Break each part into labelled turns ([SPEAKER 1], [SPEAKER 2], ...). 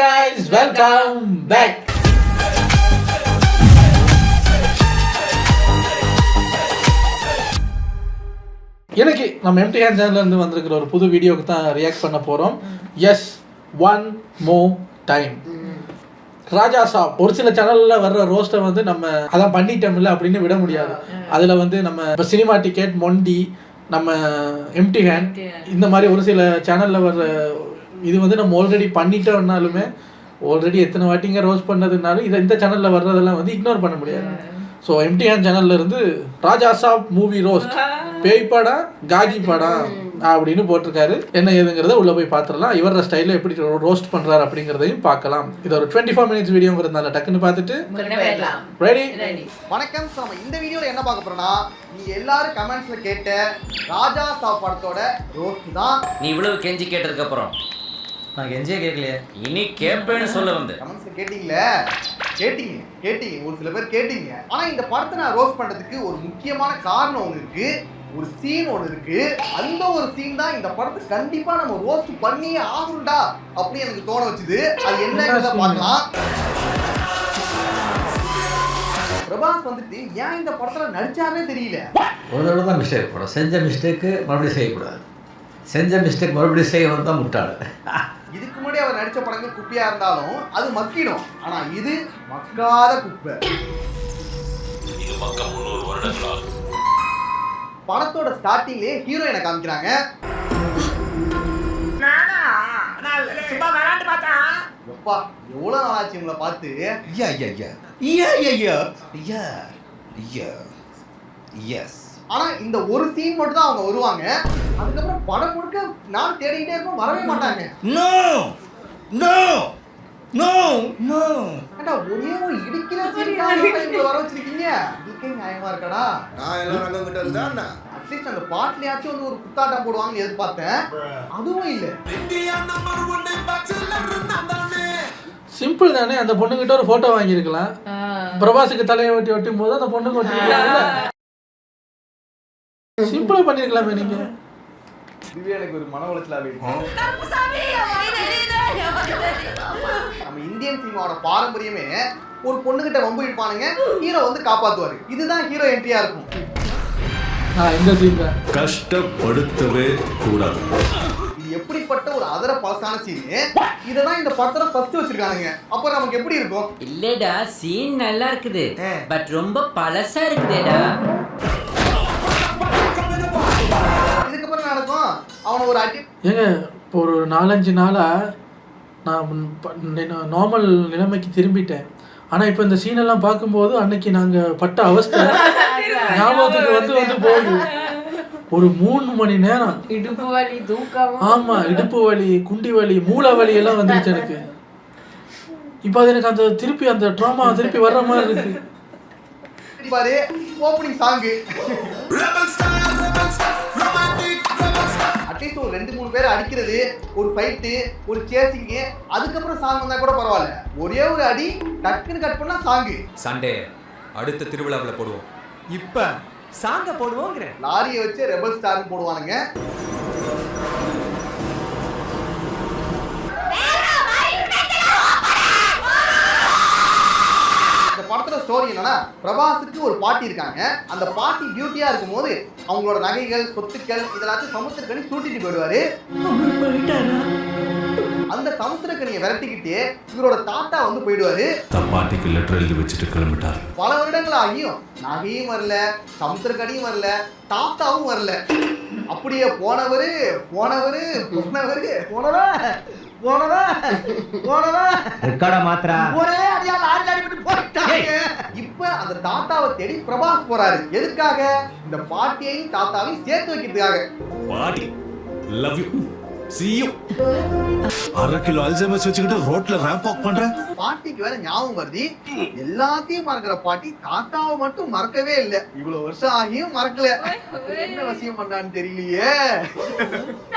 [SPEAKER 1] guys, welcome back. இன்னைக்கு நம்ம empty hand சேனல்ல இருந்து வந்திருக்கிற ஒரு புது வீடியோக்கு தான் ரியாக்ட் பண்ண போறோம். Yes, one more time. Raja Saab ஒரு சில சேனல்ல வர்ற ரோஸ்ட்டை வந்து நம்ம அதான் பண்ணிட்டோம்ல அப்படின்னு விட முடியாது. அதுல வந்து நம்ம இப்போ சினிமா டிக்கெட், மொண்டி, நம்ம எம்டி ஹேண்ட் இந்த மாதிரி ஒரு சில சேனல்ல வர்ற இது வந்து நம்ம ஆல்ரெடி பண்ணிட்டோம்னாலுமே ஆல்ரெடி எத்தனை வாட்டிங்க ரோஸ்ட் பண்ணதுனாலும் இதை இந்த சேனலில் வர்றதெல்லாம் வந்து இக்னோர் பண்ண முடியாது. ஸோ எம்டி ஹேண்ட் சேனல்ல இருந்து ராஜா சாப் மூவி ரோஸ்ட், பேய் படம், காஜி படம் அப்படின்னு போட்டிருக்காரு. என்ன ஏதுங்கிறத உள்ள போய் பார்த்துடலாம். இவரோட ஸ்டைலில் எப்படி ரோஸ்ட் பண்றாரு அப்படிங்கிறதையும் பார்க்கலாம். இது ஒரு 24 மினிட்ஸ் வீடியோங்கிறதுனால டக்குன்னு பார்த்துட்டு ரெடி.
[SPEAKER 2] வணக்கம். நம்ம இந்த வீடியோவில் என்ன பார்க்க போறோம்னா, நீங்க எல்லாரும் கமெண்ட்ஸ்ல கேட்ட ராஜா சாப் படத்தோட ரோஸ்ட் தான்.
[SPEAKER 3] நீ இவ்வளவு கெஞ்சி கேட்டதுக்கு அப்புறம்
[SPEAKER 4] நான் கெஞ்சியே கேட்கலையே,
[SPEAKER 3] இனி கேட்பேன்னு சொல்ல வந்து
[SPEAKER 2] கமெண்ட்ஸ்ல கேட்டீங்களே, கேட்டீங்க ஒரு சில பேர் கேட்டீங்க. ஆனா இந்த படத்தை நான் ரோஸ்ட் பண்றதுக்கு ஒரு முக்கியமான காரணம் ஒன்று இருக்கு, ஒரு சீன் ஒன்று இருக்கு. அந்த ஒரு சீன் தான் இந்த படத்தை கண்டிப்பா நம்ம ரோஸ்ட் பண்ணியே ஆகணும்டா அப்படின்னு எனக்கு தோண வச்சுது. அது என்னங்கிறத பார்க்கலாம். பிரபாஸ் வந்துட்டு ஏன் இந்த படத்துல நடிச்சாருன்னே தெரியல.
[SPEAKER 4] ஒரு தடவை தான் மிஸ்டேக் போடும். செஞ்ச மிஸ்டேக்கு மறுபடியும் செய்யக்கூடாது. செஞ்ச மிஸ்டேக் மறுபடியும் செய்ய வந்து தான் முட்டாள்.
[SPEAKER 2] இதுக்கு முன்னாடி அவர் நடிச்ச படங்கள் குப்பையா இருந்தாலும் அது மக்கிடும். ஆனா இது மக்காத குப்பை.
[SPEAKER 3] இது மக்க 300 வருடங்களா.
[SPEAKER 2] படத்தோட ஸ்டார்டிங்லயே ஹீரோயினை காமிக்கிறாங்க. எப்பா எவ்வளவு நாளாச்சு உங்களை பார்த்து. ஆனா இந்த ஒரு சீன் மட்டும் தான் அவங்க வருவாங்க. அதுக்கப்புறம் படம் முழுக்க நான் தேடிக்கிட்டே இருப்போம், வரவே மாட்டாங்க. ஏண்டா ஒரே ஒரு இடிக்கிற சீன் வர வச்சிருக்கீங்க. இதுக்கே நியாயமா இருக்கடா. அட்லீஸ்ட் அந்த பாட்டுலயாச்சும் வந்து ஒரு குத்தாட்டம் போடுவாங்கன்னு எதிர்பார்த்தேன். அதுவும் இல்ல.
[SPEAKER 1] சிம்பிள் தானே. அந்த பொண்ணுகிட்ட ஒரு போட்டோ வாங்கியிருக்கலாம். பிரபாஸுக்கு தலையை வெட்டி வெட்டும் போது அந்த பொண்ணுக்கு ஒட்டி சிம்பிளா பண்ணிருக்கலாமே நீங்க.
[SPEAKER 2] இதுவே எனக்கு ஒரு மன உளைச்சலா போயிடுச்சு. நம்ம இந்தியன் சினிமாவோட பாரம்பரியமே ஒரு பொண்ணுகிட்ட வம்பு இழுப்பானுங்க, ஹீரோ வந்து காப்பாத்துவாரு. இதுதான் ஹீரோ என்ட்ரியா இருக்கும்.
[SPEAKER 1] இந்த சீன்
[SPEAKER 5] கஷ்டப்படுத்தவே கூடாது.
[SPEAKER 2] இது எப்படிப்பட்ட ஒரு அதர பழசான சீன். இததான் இந்த படத்துல ஃபர்ஸ்ட் வச்சிருக்கானுங்க. அப்ப நமக்கு எப்படி இருக்கும்?
[SPEAKER 6] இல்லடா, சீன் நல்லா இருக்குது, பட் ரொம்ப பழசா இருக்குதேடா.
[SPEAKER 2] இதுக்கப்புறம் நடக்கும் அவனை ஒரு அடி.
[SPEAKER 1] ஏங்க இப்போ ஒரு 4-5 நாளா நான் நார்மல் நிலைமைக்கு திரும்பிட்டேன். ஆனா இப்போ இந்த சீனெல்லாம் பார்க்கும்போது அன்னைக்கு நாங்க பட்ட அவஸ்தை ஞாபகத்துக்கு வந்து போகுது. ஒரு 3 மணி நேரம்
[SPEAKER 7] இடுப்பு வலி, தூக்கம்,
[SPEAKER 1] ஆமா இடுப்பு வலி, குண்டி வலி, மூளை வலி எல்லாம் வந்துருச்சு எனக்கு. இப்போ அது எனக்கு அந்த திருப்பி அந்த ட்ராமா திருப்பி வர்ற மாதிரி இருக்கு.
[SPEAKER 2] பாரு ஓப்பனிங் சாங். அட்லீஸ்ட் ஒரு 2-3 பேர் அடிக்கிறது, ஒரு ஃபைட்டு, ஒரு சேசிங், அதுக்கப்புறம் சாங் வந்தா கூட பரவாயில்ல. ஒரே ஒரு அடி டக்குன்னு கட் பண்ணா சாங்.
[SPEAKER 8] சண்டே அடுத்த திருவிழாவில் போடுவோம்.
[SPEAKER 9] இப்ப சாங்க போடுவோங்கிற
[SPEAKER 2] லாரியை வச்சு ரெபல் ஸ்டார் போடுவானுங்க. படத்துல ஸ்டோரி என்னன்னா, பிரபாஸுக்கு ஒரு பாட்டி இருக்காங்க. அந்த பாட்டி பியூட்டியா இருக்கும் போது அவங்களோட நகைகள், சொத்துக்கள் இதெல்லாத்தையும் சமுத்திரக்கனி சூட்டிட்டு போயிடுவாரு. அந்த சமுத்திரக்கனியை விரட்டிக்கிட்டு இவரோட தாத்தா வந்து போயிடுவாரு.
[SPEAKER 5] பாட்டிக்கு லெட்டர் எழுதி வச்சுட்டு கிளம்பிட்டார்.
[SPEAKER 2] பல வருடங்கள் ஆகியும் நகையும் வரல, சமுத்திரக்கனியும் வரல, தாத்தாவும் வரல. அப்படியே போனவரு இப்ப அந்த தாத்தாவை தேடி பிரபாஸ் போறாரு. எதுக்காக? இந்த பாட்டியையும் தாத்தாவையும் சேர்த்து வைக்கிறதுக்காக.
[SPEAKER 5] பாட்டி love you see you. 1/2 kilo Alzheimer's வச்சுக்கிட்டு ரோட்ல ரேம்ப் வாக் பண்ற.
[SPEAKER 2] பாட்டிக்கு வேற ஞாபகம் வருது. எல்லாத்தையும் மறக்கிற பாட்டி தாத்தாவை மட்டும் மறக்கவே இல்ல. இவ்வளவு வருஷம் ஆகியும் மறக்கல. என்ன வசியம் பண்ணான்னு தெரியலையே.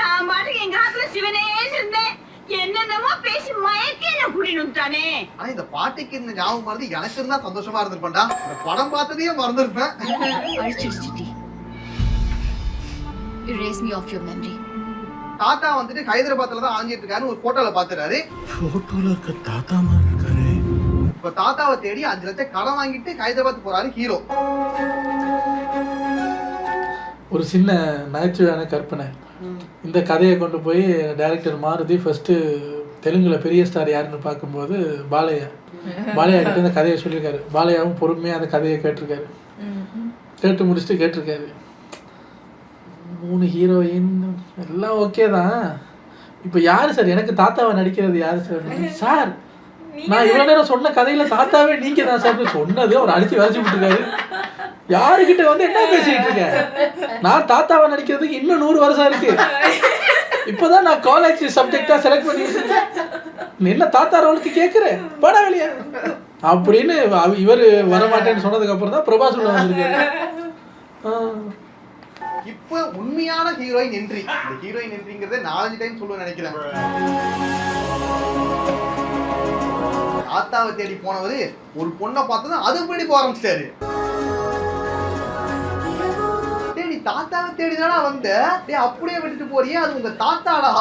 [SPEAKER 10] நான் பாட்டுக்கு எங்க ஆத்துல சிவனே இருந்தேன். என்னென்னமோ பேசி மயக்கி என்ன குடினுட்டானே.
[SPEAKER 2] ஆனா இந்த பாட்டிக்கு இந்த ஞாபகம் வருது. எனக்கு இருந்தா சந்தோஷமா இருந்திருப்பேன்டா. இந்த படம் பார்த்ததையே மறந்துருப்பேன்.
[SPEAKER 11] Erase me of your memory.
[SPEAKER 2] தாத்தா வந்துட்டு ஹைதராபாத்ல தான் ஆஞ்சிட்டு இருக்காரு, ஒரு போட்டோல பாத்துறாரு.
[SPEAKER 5] போட்டோல இருக்க தாத்தா மாதிரி இருக்காரு.
[SPEAKER 2] இப்ப தாத்தாவை தேடி 5 லட்சம் கடன் வாங்கிட்டு ஹைதராபாத் போறாரு ஹீரோ.
[SPEAKER 1] ஒரு சின்ன நகைச்சுவையான கற்பனை. இந்த கதையை கொண்டு போய் டைரக்டர் மாருதி ஃபர்ஸ்ட்டு தெலுங்குல பெரிய ஸ்டார் யாருன்னு பார்க்கும்போது பாலையா கிட்ட இந்த கதையை சொல்லியிருக்காரு. பாலையாவும் பொறுமையாக அந்த கதையை கேட்டிருக்காரு. கேட்டு முடிச்சுட்டு கேட்டிருக்காரு, 3 ஹீரோயின் எல்லாம் ஓகே தான், இப்போ யார் சார் எனக்கு தாத்தாவை நடிக்கிறது யார் சார்? சார் நான் இவ்வளோ நேரம் சொன்ன கதையில் தாத்தாவே நீங்கள் தான் சார் சொன்னது. அவர் அடித்து வரைச்சி விட்டுருக்காரு. யாருக்கிட்ட வந்து என்ன பேசிக்கிட்டு இருக்கேன்? நான் தாத்தாவை நடிக்கிறதுக்கு இன்னும் 100 வருஷம் இருக்கு. இப்போதான் நான் காலேஜ் சப்ஜெக்டா செலக்ட் பண்ணி என்ன தாத்தா ரோலுக்கு கேட்குறேன் பட வெளியா அப்படின்னு இவர் வரமாட்டேன்னு சொன்னதுக்கு அப்புறம் தான் பிரபாஸ் உள்ள வந்திருக்காரு.
[SPEAKER 2] இப்போ உண்மையான ஹீரோயின் என்ட்ரி. இந்த ஹீரோயின் என்ட்ரிங்கிறத 4-5 டைம் சொல்லுவேன் நினைக்கிறேன். தாத்தாவை தேடி போனவரு ஒரு பொண்ணை பார்த்ததும் அது படி போக ஆரம்பிச்சிட்டாரு. தேடி தாத்தாவை தேடிதானா வந்த, அப்படியே விட்டுட்டு போறியே, அது உங்க தாத்தாடா.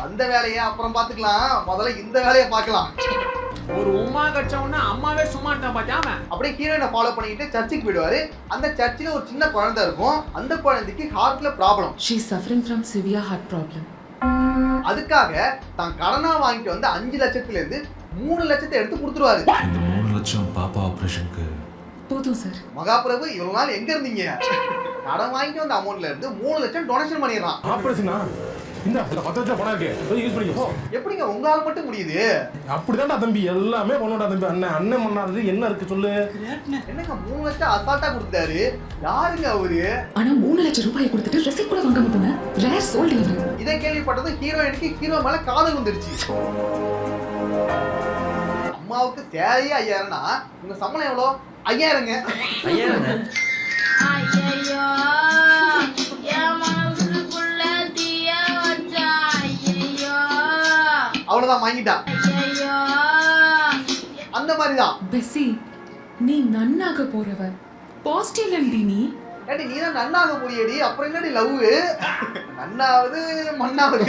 [SPEAKER 2] அந்த வேலையை அப்புறம் பாத்துக்கலாம், முதல்ல இந்த வேலையை பார்க்கலாம்.
[SPEAKER 9] ஒரு உமா கட்சவனா அம்மாவே சும்மா இருந்தா பாத்தியாம.
[SPEAKER 2] அப்படியே ஹீரோயினை ஃபாலோ பண்ணிட்டு சர்ச்சுக்கு போயிடுவாரு. அந்த சர்ச்சில் ஒரு சின்ன குழந்தை இருக்கும். அந்த குழந்தைக்கு ஹார்ட்ல problem.
[SPEAKER 7] She is suffering from severe heart problem.
[SPEAKER 2] அதுக்காக தான் கடனா வாங்கிட்டு வந்து 5 லட்சத்துல இருந்து 3 லட்சத்தை எடுத்து கொடுத்துருவாரு.
[SPEAKER 5] இந்த 3 லட்சம் பாப்பா ஆபரேஷனுக்கு
[SPEAKER 7] போதும் சார்.
[SPEAKER 2] மகாபிரபு இவ்வளவு நாள் எங்க இருந்தீங்க? கடன் வாங்கிட்டு வந்த அமௌண்ட்ல இருந்து 3 லட்சம் டொனேஷன் பண்ணிடுறான்.
[SPEAKER 5] ஆபரேஷனா இந்த 10 லட்சம் பணம் இருக்கு, யூஸ் பண்ணிக்கோ.
[SPEAKER 2] எப்படிங்க உங்களால மட்டும் முடியுது?
[SPEAKER 5] அப்படிதான்டா தம்பி, எல்லாமே பண்ணோடா தம்பி. அண்ணன் பண்ணாதது என்ன இருக்கு சொல்லு.
[SPEAKER 2] என்னங்க 3 லட்சம் அசால்ட்டா கொடுத்தாரு, யாருங்க அவரு?
[SPEAKER 7] ஆனா 3 லட்சம் ரூபாயை கொடுத்துட்டு ரெசிப்ட் கூட வாங்க மாட்டோங்க. ரேர் சோல்ட் இவரு.
[SPEAKER 2] இதை கேள்விப்பட்டதும் ஹீரோயினுக்கு ஹீரோ மேல காதல் வந்துருச்சு. அம்மாவுக்கு சேலையே 5000னா உங்க சம்பளம் எவ்வளோ? 5000ங்க.
[SPEAKER 6] ஐயா
[SPEAKER 10] ஐயையோ என் மனசுக்குள்ள தீய வச்சா ஐயையோ
[SPEAKER 2] அவ்வளவுதான் வாங்கிட்டா.
[SPEAKER 10] ஐயையோ
[SPEAKER 2] அந்த மாதிரிதான்.
[SPEAKER 7] பெசி, நீ நன்னாக போறவ. பாசிட்டிவ் அண்டி நீ.
[SPEAKER 2] ஏடி நீ தான் நன்னாக போறியடி, அப்புறம் என்னடி லவ்? நன்னாவது மண்ணாவது.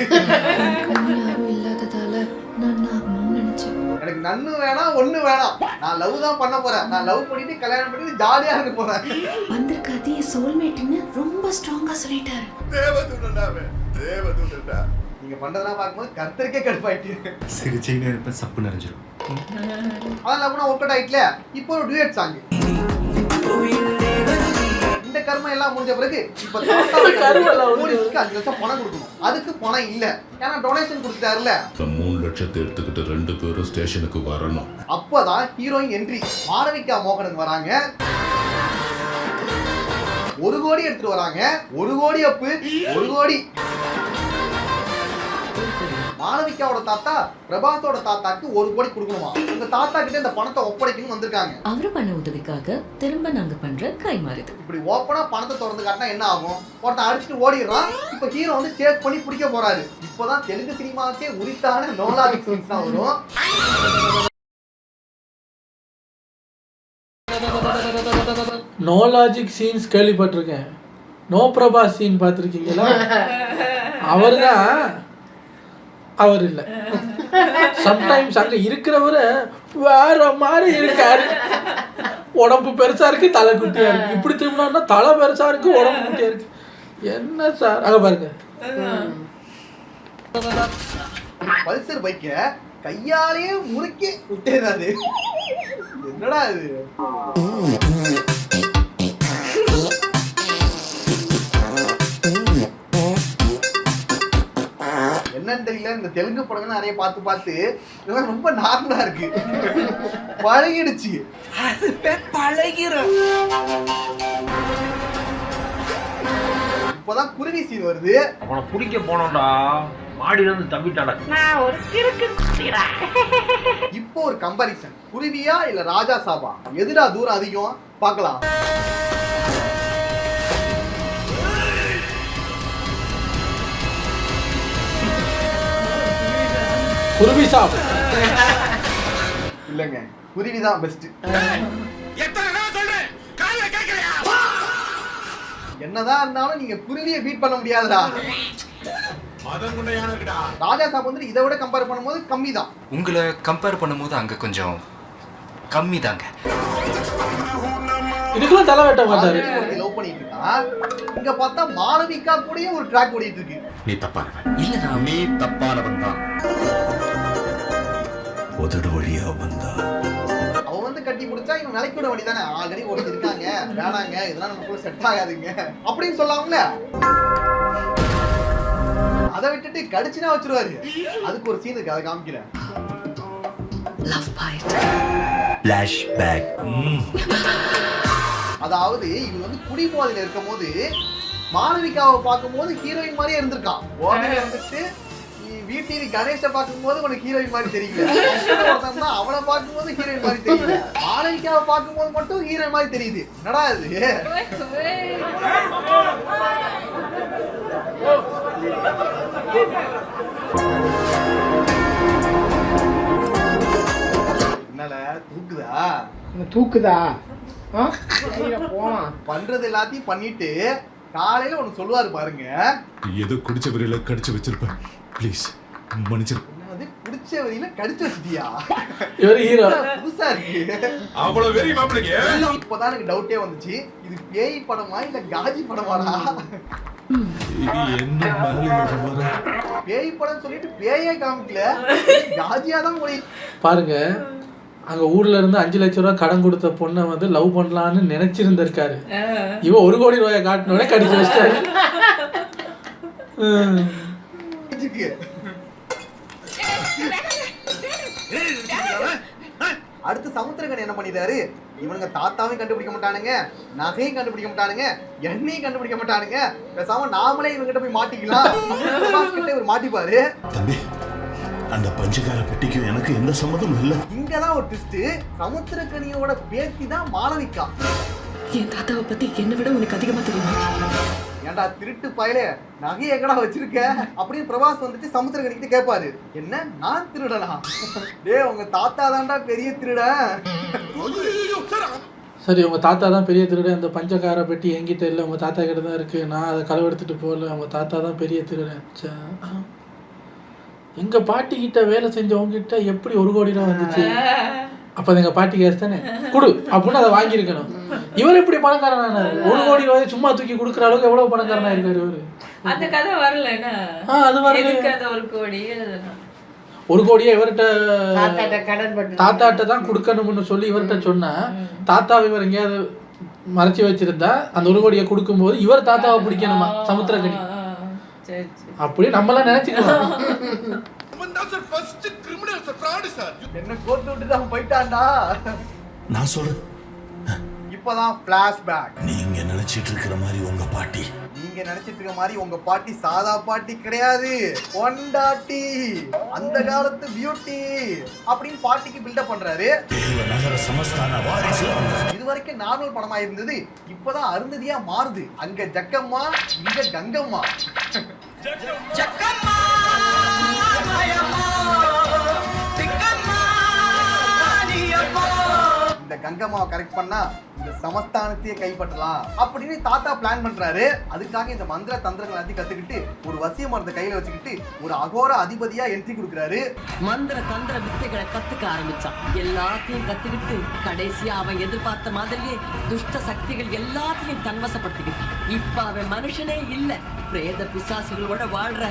[SPEAKER 7] யாரும் இல்லாததால நன்னாகணும்னு நினைச்சேன்.
[SPEAKER 2] எனக்கு நன்னு வேணாம், ஒண்ணு வேணாம். நான் லவ் தான் பண்ண போறேன். நான் லவ் பண்ணிட்டு கல்யாணம் பண்ணிட்டு ஜாலியா இருக்க போறேன்.
[SPEAKER 7] வந்திருக்காது என் சோல்மேட்னு ரொம்ப ஸ்ட்ராங்கா சொல்லிட்டாரு.
[SPEAKER 2] தேவதூதன்டா. நீங்க பண்றதெல்லாம் பார்க்கும்போது கர்த்தருக்கே கடுப்பாயிட்டு.
[SPEAKER 5] சிரிச்சைனே இருப்ப சப்பு நிறைஞ்சிரும்.
[SPEAKER 2] அதான் லவ்னா ஒர்க் அவுட் ஆயிட்டல. இப்போ ஒரு டுயட் சாங். இந்த கர்மம் எல்லாம் முடிஞ்ச பிறகு இப்ப போலீஸ்க்கு 5 லட்சம் பணம் கொடுக்கணும். அதுக்கு பணம் இல்ல, ஏன்னா டொனேஷன் கொடுத்துட்டாருல.
[SPEAKER 3] 3 லட்சத்தை எடுத்துக்கிட்டு 2 பேரும் ஸ்டேஷனுக்கு வரணும்.
[SPEAKER 2] அப்பதான் ஹீரோயின் என்ட்ரி. மாளவிகா மோகனன் வராங்க. 1 கோடி எடுத்துட்டு வராங்க. 1 கோடி அப்பு, 1 கோடி. மாளவிகாவோட தாத்தா பிரபாஸோட தாத்தாக்கு 1 கோடி கொடுக்கணுமா. உங்க தாத்தா கிட்ட இந்த பணத்தை ஒப்படைக்கணும்னு வந்திருக்காங்க.
[SPEAKER 7] அவரு பண்ண உதவிக்காக திரும்ப நாங்க பண்ற கை மாறுது.
[SPEAKER 2] இப்படி ஓப்பனா பணத்தை திறந்து காட்டினா என்ன ஆகும்? ஒருத்தன் அடிச்சுட்டு ஓடிடுறான். இப்ப ஹீரோ வந்து சேஸ் பண்ணி பிடிக்க போறாரு. இப்பதான் தெலுங்கு சினிமாவுக்கே உரித்தான நோலாஜிக் சீன்ஸ் தான் வரும்.
[SPEAKER 1] நோ லாஜிக் சீன்ஸ் கேள்விப்பட்டிருக்கேன். நோ பிரபாஸ் சீன் பார்த்துருக்கீங்களா? அவர் தான், அவர் இல்லை. சம்டைம்ஸ் அங்கே இருக்கிறவரை வேற மாதிரி இருக்காரு. உடம்பு பெருசா இருக்கு, தலை குட்டியா இருக்கு. இப்படி திரும்பினா தலை பெருசா இருக்கு, உடம்பு குட்டியா இருக்கு. என்ன சார் அங்க பாருங்க.
[SPEAKER 2] பல்சர் பைக்க கையாலேயே முறுக்கி விட்டேறாரு. என்னடா இது? என்னன்னு தெரியல, இந்த தெலுங்கு படங்கள் நிறைய பார்த்து இதெல்லாம் ரொம்ப நார்மலா இருக்கு. பழகிடுச்சு. இப்பதான் குருவி சீன் வருது.
[SPEAKER 4] அவனை பிடிக்க போனோம்டா, மாடியில இருந்து தம்பிட்டாடா.
[SPEAKER 10] நான் ஒரு கிறுக்கு குத்திரா.
[SPEAKER 2] இப்போ ஒரு கம்பாரிசன், குருவியா இல்ல ராஜா சாபா, எதுடா தூரம் அதிகம் பார்க்கலாம்.
[SPEAKER 1] குருவி சாப்
[SPEAKER 2] இல்லங்க, குருவிதான் பெஸ்ட்.
[SPEAKER 5] எத்தனை நான் சொல்றேன், காதுல கேட்கலையா?
[SPEAKER 2] என்னதான் இருந்தாலும் நீங்க குருவியை பீட் பண்ண முடியாதுடா. ராஜா சாப் வந்துட்டு இதை விட கம்பேர் பண்ணும்போது கம்மி தான்.
[SPEAKER 11] உங்களை கம்பேர் பண்ணும்போது அங்க கொஞ்சம் கம்மி தாங்க.
[SPEAKER 1] இதுக்குள்ள தலை வெட்ட மாட்டாரு.
[SPEAKER 2] லவ் பண்ணிட்டு இருக்கா. இங்க பார்த்தா மாளவிகா கூடயே ஒரு ட்ராக் ஓடிட்டு இருக்கு.
[SPEAKER 3] நீ தப்பானவன்.
[SPEAKER 11] இல்ல
[SPEAKER 3] நீ தப்பானவன் தான்.
[SPEAKER 5] உதடு வழியா வந்தா
[SPEAKER 2] அவ வந்து கட்டி முடிச்சா இவன் நிலைக்கு விட வேண்டியதானே. ஆல்ரெடி ஓடிட்டு இருக்காங்க, வேணாங்க, இதெல்லாம் நமக்குள்ள செட் ஆகாதுங்க அப்படின்னு சொல்லாமல. அதை விட்டுட்டு கடிச்சுனா வச்சிருவாரு. அதுக்கு ஒரு சீன் இருக்கு, அதை காமிக்கிறேன். அதாவது இவங்க வந்து குடிபோதையில இருக்கும் போது மாளவிகாவை பார்க்கும்போது ஹீரோயின் மாதிரியே இருந்திருக்கான். போதையில வந்துட்டு VTV கணேஷை பார்க்கும்போது உனக்கு ஹீரோயின் மாதிரி தெரியல. அவனை பார்க்கும்போது ஹீரோயின் மாதிரி தெரியல. மாளவிகாவை பார்க்கும்போது மட்டும் ஹீரோயின் மாதிரி தெரியுது. என்னடா இது? என்னால தூக்குதா பண்றது எல்லாத்தையும் பண்ணிட்டு காலையில ஒண்ணு சொல்லுவாரு பாருங்க.
[SPEAKER 5] ஏதோ குடிச்ச வரையில கடிச்சு வச்சிருப்பேன், ப்ளீஸ் மன்னிச்சிரு.
[SPEAKER 2] அது குடிச்ச வரையில கடிச்சு வச்சிட்டியா?
[SPEAKER 1] இவர் ஹீரோ
[SPEAKER 2] புதுசா இருக்கு.
[SPEAKER 5] அவ்வளவு வெறி மாப்பிளைங்க.
[SPEAKER 2] இப்பதான் எனக்கு டவுட்டே வந்துச்சு, இது பேய் படமா இல்ல காஜி படமாடா?
[SPEAKER 5] என்ன
[SPEAKER 2] பேய் படம் சொல்லிட்டு பேயே காமிக்கல, காஜியா தான் போய்
[SPEAKER 1] பாருங்க. அங்க ஊர்ல இருந்து 5 லட்சம் ரூபாய் கடன் கொடுத்த பொண்ணை வந்து லவ் பண்ணலான்னு நினைச்சிருந்திருக்காரு. இவன் 1 கோடி ரூபாயை காட்டினோட கடிச்சு வச்சிட்டாரு.
[SPEAKER 2] அடுத்து சமுத்திரகன் என்ன பண்ணிட்டாரு? இவனுங்க தாத்தாவையும் கண்டுபிடிக்க மாட்டானுங்க, நகையும் கண்டுபிடிக்க மாட்டானுங்க, எண்ணெயும் கண்டுபிடிக்க மாட்டானுங்க. பேசாம நாமளே இவங்கிட்ட போய் மாட்டிக்கலாம். இவர் மாட்டிப்பாரு.
[SPEAKER 5] தம்பி, அந்த பஞ்சகார பெட்டிக்கும் எனக்கு எந்த சம்மதமும் இல்ல.
[SPEAKER 2] இங்கதான் ஒரு ட்விஸ்ட். சமுத்திரகனியோட பேத்தி தான் மாளவிகா.
[SPEAKER 7] என் தாத்தாவை பத்தி என்ன விட உனக்கு அதிகமா தெரியுமா?
[SPEAKER 2] ஏன்டா திருட்டு பயலே, நகையை எங்கடா வச்சிருக்க அப்படின்னு பிரபாஸ் வந்துட்டு சமுத்திரகனிக்கிட்ட கேட்பாரு. என்ன நான் திருடனா? டேய் உங்க தாத்தா தான்டா பெரிய திருடன்.
[SPEAKER 1] சரி, உங்க தாத்தா தான் பெரிய திருடன். அந்த பஞ்சகார பெட்டி என்கிட்ட இல்லை, உங்க தாத்தா கிட்ட தான் இருக்கு. நான் அதை களவெடுத்துட்டு போகல. உங்க தாத்தா தான் பெரிய திருடன். எங்க பாட்டி கிட்ட வேலை செஞ்சவங்க கிட்ட எப்படி 1 கோடி ரூபா வந்துச்சு? அப்ப எங்க பாட்டி கேஸ் தானே குடு அப்படின்னு அதை வாங்கியிருக்கணும். இவர் எப்படி பணக்காரனான? 1 கோடி ரூபாய் சும்மா தூக்கி கொடுக்குற அளவுக்கு எவ்வளவு பணக்காரனா இருக்காரு இவரு.
[SPEAKER 12] அந்த கதை வரல.
[SPEAKER 1] அது வரல.
[SPEAKER 12] 1 கோடி
[SPEAKER 1] 1 கோடியே இவர்கிட்ட தாத்தாட்ட தான் கொடுக்கணும்னு சொல்லி இவர்கிட்ட சொன்னா, தாத்தாவை இவர் எங்கேயாவது மறைச்சி வச்சிருந்தா அந்த 1 கோடியை கொடுக்கும்போது இவர் தாத்தாவை பிடிக்கணுமா சமுத்திரகனி? அப்படி நம்மளாம் நினைச்சுக்கலாம்.
[SPEAKER 2] என்ன கோர்ட் விட்டு அவன் போயிட்டான்டா.
[SPEAKER 5] நான் சொல்றேன்,
[SPEAKER 2] இப்பதான் பிளாஷ்பேக்.
[SPEAKER 5] நீங்க நினைச்சிட்டு இருக்கிற மாதிரி உங்க பாட்டி,
[SPEAKER 2] நீங்க நினைச்சிட்டு இருக்க மாதிரி உங்க பாட்டி சாதா பாட்டி கிடையாது, பொண்டாட்டி, அந்த காலத்து பியூட்டி அப்படின்னு பாட்டிக்கு பில்டப் பண்றாரு.
[SPEAKER 5] நகர சமஸ்தான வாரிசு.
[SPEAKER 2] இது வரைக்கும் நார்மல் படமா இருந்தது, இப்பதான் அருந்ததியா மாறுது. அங்க ஜக்கம்மா, இங்க கங்கம்மா. இந்த கங்கம்மாவை கரெக்ட் பண்ணா இந்த சமஸ்தானத்தையே கைப்பற்றலாம் அப்படின்னு தாத்தா பிளான் பண்றாரு. அதுக்காக இந்த மந்திர தந்திரங்கள் எல்லாத்தையும் கத்துக்கிட்டு ஒரு வசிய மரத்தை கையில வச்சுக்கிட்டு ஒரு அகோர அதிபதியா என்ட்ரி கொடுக்குறாரு.
[SPEAKER 13] மந்திர தந்திர வித்தைகளை கத்துக்க ஆரம்பிச்சான். எல்லாத்தையும் கத்துக்கிட்டு கடைசியா அவன் எதிர்பார்த்த மாதிரியே துஷ்ட சக்திகள் எல்லாத்தையும் தன்வசப்படுத்திக்கிட்டான். இப்ப அவன் மனுஷனே இல்ல, பிரேத பிசாசுகளோட வாழ்ற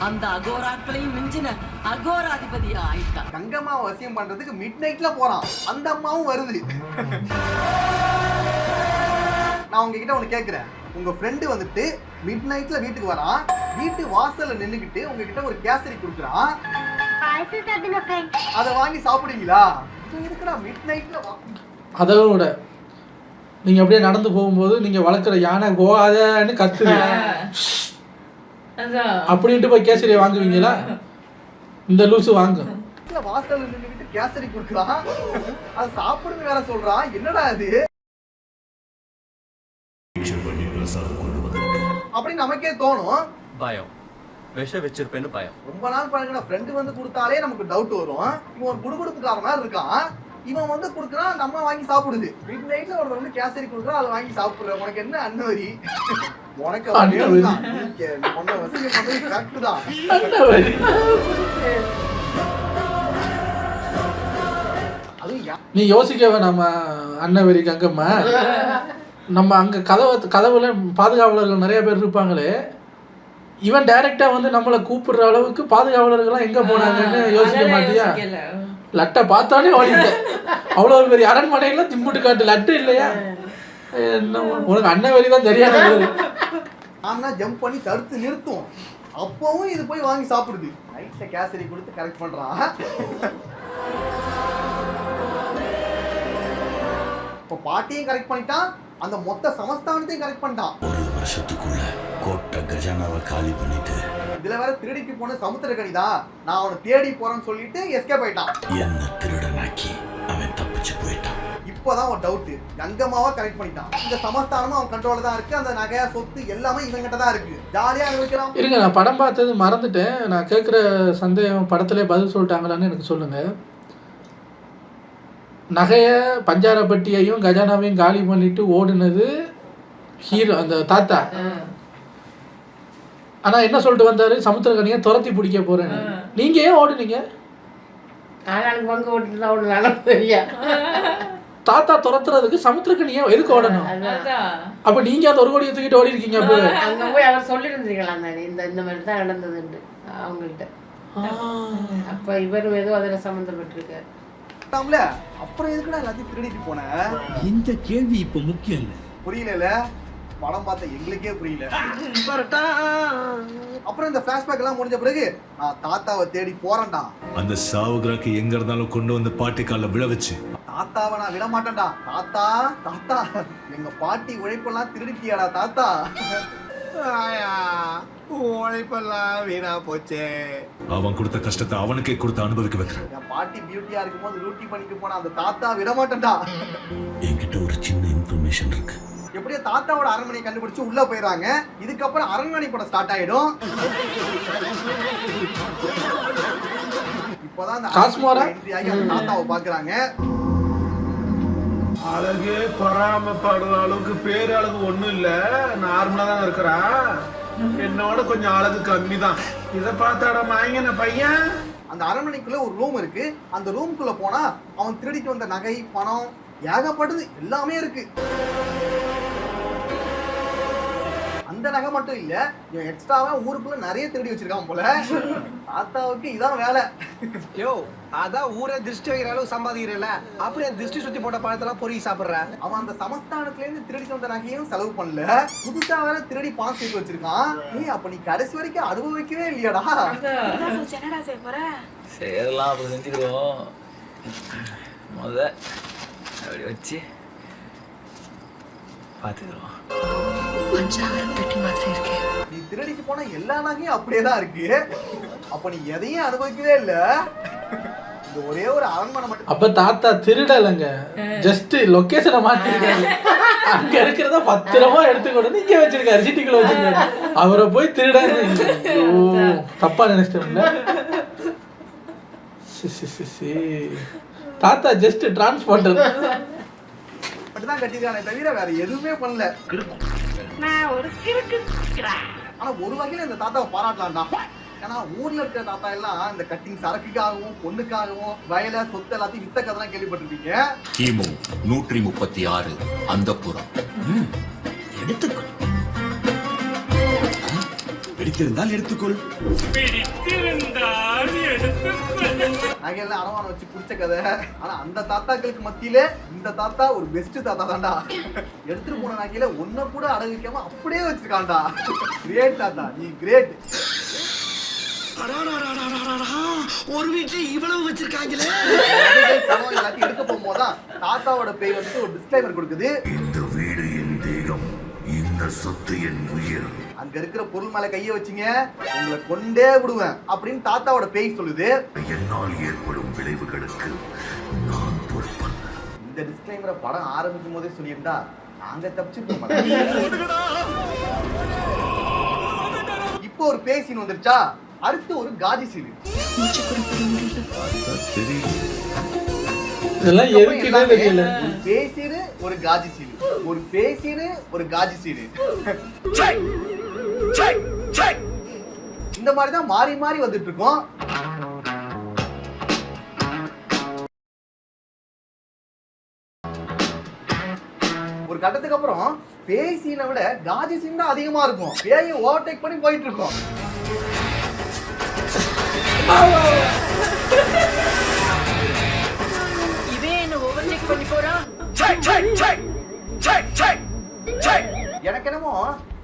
[SPEAKER 13] அந்த அகோராக்களையும் மிஞ்சின அகோராதிபதியா ஆயிட்டான்.
[SPEAKER 2] கங்கம்மாவை வசியம் பண்றதுக்கு மிட் நைட்ல போறான். அந்த அம்மாவும் வருது. நான் உங்ககிட்ட ஒண்ணு கேக்குறேன். உங்க ஃப்ரெண்டு வந்துட்டு மிட் நைட்ல வீட்டுக்கு வரான். வீட்டு வாசல்ல நின்னுக்கிட்டு உங்ககிட்ட ஒரு கேசரி கொடுக்குறான். அதை வாங்கி சாப்பிடுவீங்களா? மிட் நைட்ல
[SPEAKER 1] அதோட நீங்க அப்படியே நடந்து போகும்போது நீங்க வளர்க்குற யானை போகாதன்னு கத்துது அப்படின்ட்டு போய் கேசரியை வாங்குவீங்களா? இந்த லூசு வாங்கும்.
[SPEAKER 2] வாசல்ல நின்னுக்கிட்டு கேசரி கொடுக்குறான், அதை சாப்பிடுங்க வேற சொல்றான். என்னடா அது அப்படின்னு நமக்கே தோணும்.
[SPEAKER 11] பயம், விஷ வச்சிருப்பேன்னு பயம்.
[SPEAKER 2] ரொம்ப நாள் பழகின ஃப்ரெண்டு வந்து கொடுத்தாலே நமக்கு டவுட் வரும். இவன் ஒரு குடுகுடுப்புக்கார மாதிரி இருக்கான். இவன் வந்து கொடுக்குறான், அந்த அம்மா வாங்கி சாப்பிடுது. மிட் நைட்ல ஒருத்தர் வந்து கேசரி கொடுக்குறான், அதை வாங்கி சாப்பிடுற. உனக்கு என்ன அன்னவரி? உனக்கு வேணும்தான். நீ பண்ண வசதி பண்ணது கரெக்ட் தான்.
[SPEAKER 1] நீ யோசிக்க வேணாமா அன்னவரி கங்கம்மா? நம்ம அங்க கதவுல பாதுகாவலர்கள் நிறைய பேர் இருப்பாங்களே, இவன் டைரக்டா வந்து நம்மளை கூப்பிடுற அளவுக்கு பாதுகாவலர்கள்லாம் எங்க போனாங்கன்னு யோசிக்க மாட்டியா? லட்டை பார்த்தாலே ஓடிட்டேன். அவ்வளவு பெரிய அரண்மனையில திம்புட்டு காட்டு லட்டு இல்லையா? என்ன உனக்கு அன்னவரி தான் தெரியாது.
[SPEAKER 2] ஆனா ஜம்ப் பண்ணி தடுத்து நிறுத்தும். அப்பவும் இது போய் வாங்கி சாப்பிடுது. நைட்ல கேசரி கொடுத்து கரெக்ட் பண்றான். இப்போ பாட்டியும் கரெக்ட் பண்ணிட்டான், அந்த மொத்த சமஸ்தானத்தையும் கரெக்ட் பண்ணிட்டான்.
[SPEAKER 5] ஒரு வருஷத்துக்குள்ள கோட்டை கஜானாவை காலி பண்ணிட்டு
[SPEAKER 2] இதுல வேற திருடிக்கு போன சமுத்திரக்கனி தான், நான் அவனை தேடி போறேன்னு சொல்லிட்டு எஸ்கேப் ஆயிட்டான்.
[SPEAKER 5] என்ன திருடனாக்கி அவன் தப்பிச்சு போயிட்டான்.
[SPEAKER 2] இப்போதான் ஒரு டவுட், கங்கம்மாவை கரெக்ட் பண்ணிட்டான். இந்த சமஸ்தானமும் அவன் கண்ட்ரோல தான் இருக்கு. அந்த நகையா சொத்து எல்லாமே இவங்கிட்ட தான் இருக்கு. ஜாலியா அனுபவிக்கலாம்.
[SPEAKER 1] இருங்க, நான் படம் பார்த்தது மறந்துட்டேன். நான் கேட்குற சந்தேகம் படத்திலே பதில் சொல்லிட்டாங்களான்னு எனக்கு சொல்லுங்க. நகைய பஞ்சாரப்பட்டியையும் கஜானாவையும் காலி பண்ணிட்டு ஓடுனது ஹீரோ, அந்த தாத்தா. ஆனா என்ன சொல்லிட்டு வந்தாரு? சமுத்திரக்கனியை துரத்தி பிடிக்க போறேன். நீங்க ஏன் ஓடுனீங்க? தாத்தா துரத்துறதுக்கு சமுத்திரக்கனியை எதுக்கு ஓடணும்? அப்ப நீங்க அந்த ஒரு கோடியை தூக்கிட்டு ஓடி இருக்கீங்க. அப்ப
[SPEAKER 14] அங்க போய் அவர் சொல்லி இருந்திருக்கலாம் தானே, இந்த மாதிரி தான் நடந்ததுன்னு அவங்கள்ட்ட. அப்ப இவரும் ஏதோ அதுல சம்பந்தப்பட்டிருக்காரு.
[SPEAKER 2] அப்புறம் எதுக்குடா எல்லாத்தையும் திருடிட்டு போன?
[SPEAKER 5] இந்த கேள்வி இப்ப முக்கியம் இல்ல.
[SPEAKER 2] புரியல, படம் பார்த்த எங்களுக்கே புரியல. அப்புறம் இந்த பிளாஷ்பேக் எல்லாம் முடிஞ்ச பிறகு நான் தாத்தாவை தேடி போறேன்டா.
[SPEAKER 5] அந்த சாவுகிராக்கு எங்க இருந்தாலும் கொண்டு வந்து பாட்டி கால விழ வச்சு,
[SPEAKER 2] தாத்தாவை நான் விட மாட்டேன்டா. தாத்தா தாத்தா, எங்க பாட்டி உழைப்பெல்லாம் திருடிட்டியாடா தாத்தா. உழைப்பெல்லாம் வீணா போச்சே.
[SPEAKER 5] அவன் கொடுத்த கஷ்டத்தை அவனுக்கே கொடுத்து அனுபவிக்க வைக்கிறேன்.
[SPEAKER 2] என் பாட்டி பியூட்டியா இருக்கும்போது லூட்டி பண்ணிட்டு போன அந்த தாத்தா விட மாட்டேன்டா.
[SPEAKER 5] என்கிட்ட ஒரு சின்ன இன்ஃபர்மேஷன் இருக்கு.
[SPEAKER 2] எப்படியோ தாத்தாவோட அரண்மனை கண்டுபிடிச்சு உள்ள போயிடுறாங்க. இதுக்கப்புறம் அரண்மனை படம் ஸ்டார்ட் ஆயிடும். இப்போதான் அந்த தாத்தாவை பாக்குறாங்க.
[SPEAKER 9] அழகு பொறாமப்படுற அளவுக்கு பேரு அழகு ஒண்ணும் இல்ல, நார்மலா தான் இருக்கிறா. என்னோட கொஞ்சம் அழகு கம்மி தான். இதை பார்த்தாட மாயங்க பையன்.
[SPEAKER 2] அந்த அரண்மனைக்குள்ள ஒரு ரூம் இருக்கு. அந்த ரூம்குள்ள போனா அவன் திருடிட்டு வந்த நகை, பணம் ஏகப்பட்டது எல்லாமே இருக்கு. அந்த நகை மட்டும் இல்ல, இவன் எக்ஸ்ட்ராவா ஊருக்குள்ள நிறைய திருடி வச்சிருக்கான் போல. தாத்தாவுக்கு இதான் வேலை.
[SPEAKER 15] யோ, அதான் ஊரே திருஷ்டி வைக்கிற அளவுக்கு சம்பாதிக்கிறல, அப்புறம் திருஷ்டி சுத்தி போட்ட பழத்தெல்லாம் பொறுக்கி சாப்பிடுற.
[SPEAKER 2] அவன் அந்த சமஸ்தானத்துல இருந்து திருடிட்டு வந்த நகையும் செலவு பண்ணல, புதுசா வேற திருடி பணம் சேர்த்து வச்சிருக்கான். ஏய், அப்ப நீ கடைசி வரைக்கும் அனுபவிக்கவே இல்லையாடா?
[SPEAKER 16] என்னடா செய்ய போற? செய்யலாம், அப்படி செஞ்சுக்கிறோம். அப்படி வச்சு பாத்துக்கிறோம்.
[SPEAKER 2] நீ திருடிக்கு போன எல்லா நகையும் அப்படியேதான் இருக்கு. அப்ப நீ எதையும் அனுபவிக்கவே இல்ல. இந்த ஒரே ஒரு அரண்மனை மட்டும்.
[SPEAKER 1] அப்ப தாத்தா திருடலங்க, ஜஸ்ட் லொகேஷனை மாத்திருக்காரு. அங்க இருக்கிறத பத்திரமா எடுத்து கொண்டு வந்து இங்க வச்சிருக்காரு, சிட்டிக்குள்ள வச்சிருக்காரு. அவரை போய் திருட தப்பா நினைச்சிட்டோம்ல. தாத்தா ஜஸ்ட் டிரான்ஸ்போர்ட்டர்
[SPEAKER 2] மட்டும்தான் கட்டிருக்கானே தவிர வேற எதுவுமே பண்ணல. ஆனா ஒரு வகையில இந்த தாத்தாவை பாராட்டலாம்டா. ஏன்னா ஊர்ல இருக்கிற தாத்தா எல்லாம் இந்த கட்டிங் சரக்குக்காகவும் பொண்ணுக்காகவும் வயல சொத்து எல்லாத்தையும் வித்த கதைலாம் கேள்விப்பட்டிருப்பீங்க.
[SPEAKER 3] கிமு 136 அந்த புறம் எடுத்துக்கொள்.
[SPEAKER 5] பிடித்திருந்தால் எடுத்துக்கொள்.
[SPEAKER 2] நகையெல்லாம் அடமானம் வச்சு புடிச்ச கதை. ஆனா அந்த தாத்தாக்களுக்கு மத்தியில இந்த தாத்தா ஒரு பெஸ்ட் தாத்தா தான்டா. எடுத்துட்டு போன நகையில ஒன்ன கூட அடகு வைக்காம அப்படியே வச்சிருக்கான்டா. கிரேட் தாத்தா, நீ கிரேட்.
[SPEAKER 15] ஒரு வீட்டுல இவ்வளவு வச்சிருக்காங்களே.
[SPEAKER 2] எல்லாத்தையும் எடுக்க போகும்போதுதான் தாத்தாவோட பேய் வந்துட்டு ஒரு டிஸ்க்ளைமர் கொடுக்குது.
[SPEAKER 5] இந்த வீடு என் தேகம், இந்த சொத்து என் உயிர்.
[SPEAKER 2] அங்க இருக்கிற பொருள் மேல கைய வச்சீங்க உங்களை கொண்டே விடுவேன் அப்படின்னு தாத்தாவோட பேய் சொல்லுது.
[SPEAKER 5] என்னால் ஏற்படும் விளைவுகளுக்கு நான் பொறுப்பன்.
[SPEAKER 2] இந்த டிஸ்க்ளைமரை படம் ஆரம்பிக்கும் போதே சொல்லியிருந்தா நாங்க தப்பிச்சிருக்க மாட்டோம். இப்போ ஒரு பேய் சீன் வந்துருச்சா, அடுத்து ஒரு காஜி சீன்.
[SPEAKER 1] இதெல்லாம் எதுக்குன்னே தெரியல.
[SPEAKER 2] ஒரு பேசிடு ஒரு காஜி சீடு, ஒரு பேசிடு ஒரு காஜி சீடு. இந்த மாதிரி தான் மாறி மாறி வந்துட்டு இருக்கோம். ஒரு கட்டத்துக்கு அப்புறம் பேய் சீனை விட காஜி சீன் தான் அதிகமா இருக்கும். பேயை ஓவர்டேக் பண்ணி போயிட்டு இருக்கோம்.
[SPEAKER 13] இதே என்ன ஓவர்டேக் பண்ணி போறான்.
[SPEAKER 2] எனக்கு என்னமோ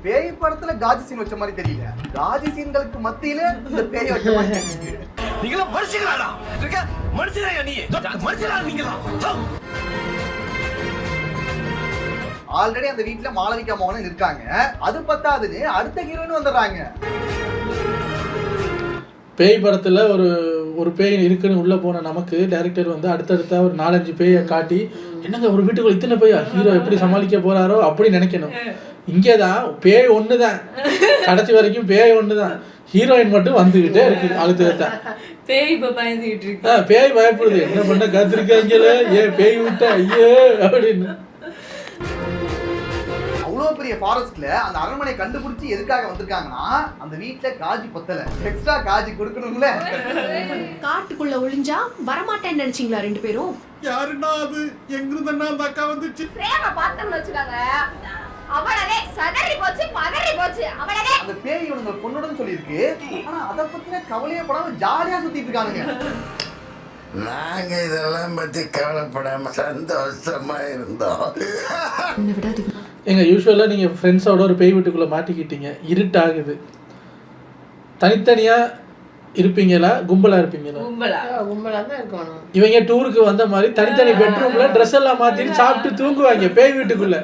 [SPEAKER 2] பேய் படத்துல காஜி சீன் வச்ச மாதிரி தெரியல, காஜி சீன்களுக்கு மத்தியில இந்த பேய் வச்ச மாதிரி தெரியுது.
[SPEAKER 15] நீங்களா மனுஷங்களாடா? இருக்க மனுஷனா நீ? மனுஷனா நீங்களா?
[SPEAKER 2] ஆல்ரெடி அந்த வீட்ல மாளவிகா மோகனன் இருக்காங்க. அது பத்தாதுன்னு அடுத்த ஹீரோயின் வந்துடுறாங்க.
[SPEAKER 1] பேய் படத்துல ஒரு பேய் இருக்குன்னு உள்ள போன நமக்கு டைரக்டர் வந்து அடுத்தடுத்த ஒரு 4-5 பேயை காட்டி என்னங்க ஒரு வீட்டுக்குள்ள இத்தனை பேய் ஹீரோ எப்படி சமாளிக்க போறாரோ அப்படி நினைக்கணும். இங்கேதான் பேய் ஒண்ணுதான், கடைசி வரைக்கும் பேய் ஒண்ணுதான், ஹீரோயின் மட்டும் வந்துகிட்டே இருக்கு. அடுத்த
[SPEAKER 12] பேய் இப்ப பயந்துகிட்டு இருக்கு.
[SPEAKER 1] பேய் பயப்படுது, என்ன பண்ண காத்திருக்காங்கல, ஏன் பேய் விட்ட ஐயோ அப்படின்னு.
[SPEAKER 2] அவ்வளவு பெரிய ஃபாரஸ்ட்ல அந்த அரண்மனை கண்டுபிடிச்சு எதுக்காக வந்திருக்காங்கன்னா அந்த வீட்ல காஜி பத்தல, எக்ஸ்ட்ரா காஜி கொடுக்கணும்ல.
[SPEAKER 17] காட்டுக்குள்ள ஒளிஞ்சா வரமாட்டேன்னு நினைச்சீங்களா 2 பேரும்?
[SPEAKER 5] யாருன்னா அது? எங்கிருந்தா அந்த அக்கா வந்துச்சு?
[SPEAKER 10] பிரேம பார்த்தோம்னு வச்சுக்காங்க, அவளவே சதறி போச்சு பதறி போச்சு. அவளவே
[SPEAKER 2] அந்த பேய் இவனுங்க பொண்ணுடன் சொல்லியிருக்கு, ஆனா அதை பத்தின கவலையே படாம ஜாலியா சுத்திட்டு இருக்கானுங்க.
[SPEAKER 18] நாங்க இதெல்லாம் பத்தி கவலைப்படாம சந்தோஷமா இருந்தோம்.
[SPEAKER 1] எங்க யூஸ்வலா நீங்க ஃப்ரெண்ட்ஸோட ஒரு பேய் வீட்டுக்குள்ள மாட்டிக்கிட்டீங்க, இருட்டாகுது, தனித்தனியா இருப்பீங்களா கும்பலா இருப்பீங்களா?
[SPEAKER 14] கும்பலா தான் இருக்கணும்.
[SPEAKER 1] இவங்க டூருக்கு வந்த மாதிரி தனித்தனி பெட்ரூம்ல ட்ரெஸ் எல்லாம் மாத்திட்டு சாப்பிட்டு தூங்குவாங்க பேய் வீட்டுக்குள்ள.